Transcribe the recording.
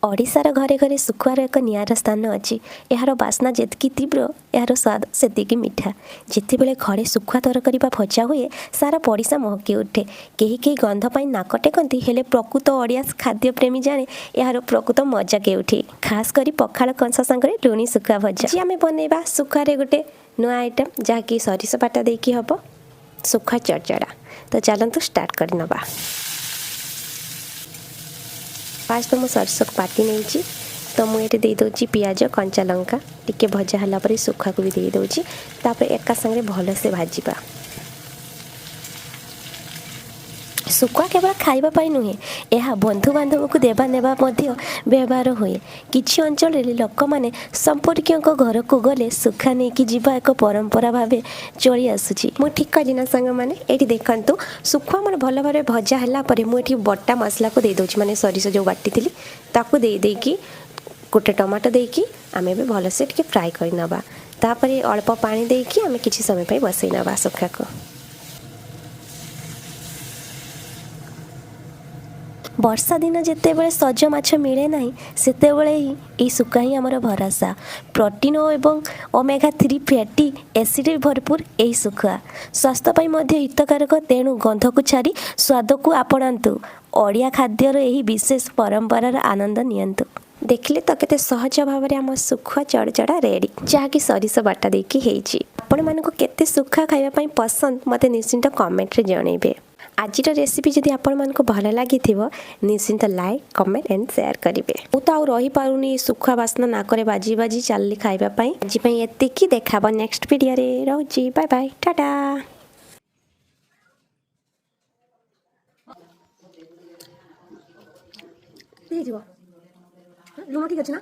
ओडिशार घरे घरे सुखुआर एक निआरा स्थान अच्छी। यार बास्ना जितकी तीव्र यार स्वाद सेतिकी मिठा। जितेबले घरे सुखुआ तरकारी भजा हुए सारा पड़िशा महकी उठे। कहीं गंध पाई नाक टेकती हेले प्रकृत ओडिया खाद्य प्रेमी जाने यार प्रकृत मजा केउठी। खास करी पखाल कंसा सांगरे लुणी सुखुआ भजा। जी आमे बनैबा सुखुआरे गोटे नुआ आइटम जहाँकि सरिष बाटा देकी हब सुखुआ चरचड़ा। तो चलतु स्टार्ट कर नबा। फास्ट तो मुझे सरस बाटी नहीं तो मुझे दे दूची पियाज कंचा लंका टिके भजा है सुखा को भी दे दूची तापर एका संगे भल से भाजवा। सुखुआ केवल खाइबा पाई नुहे यह बंधु बांधव को देवा नेबा मध्य व्यवहार हुए। किछि अंचल लोक मैंने संपर्कीय घर को गले सुखा नहीं कि जीवा एक परंपरा भाव चली आसुची। मु ठीक कहली ना सांग मैंने ये देखु सुखुआ मोर भल भाव भजा है मुझे बटा मसला को दे दूची माने सरिष जो बाटी थी ताकू दे देकी गोटे टमाटो देकी आमे भी भल से टिके फ्राई कर नबा। तापरे अल्प पानी देकी आमे किछि समय पे बसई नबा सुखा को। वर्षा दिन जितेबले सज माछ मिले ना सेतेबले ही सुखा ही आमर भरोसा। प्रोटीन एवं ओमेगा 3 फैटी एसिड भरपूर यही सुखुआ स्वास्थ्य पाई मध्य हितकारक। तेणु गंध को छाड़ी स्वाद को आपणातु। ओडिया खाद्यर यही विशेष परंपरार आनंद नियंतु। देखिले तो केते सहज भाव में आम सुखुआ चरचड़ा रेडी जहाँकि सरिष बाटा देकी हेइची। आपण मानक केते सुखुआ खाइबा पाई पसंद मते निश्चिंत कमेंट रे जणैबे। आजिर रेसिपी जदि आपण मानक भल लगी निश्चिंत लाइक कमेंट एंड शेयर करेंगे। मु तो आउ रही पारुनी सुखुआ बास्ना नाकरे बाजी बाजी चलली खाइबा पाई। आज पाई एतिकी देखाबो नेक्स्ट वीडियो रे। रहूची बाय बाय टाटा। लुण ठीक अछि ना।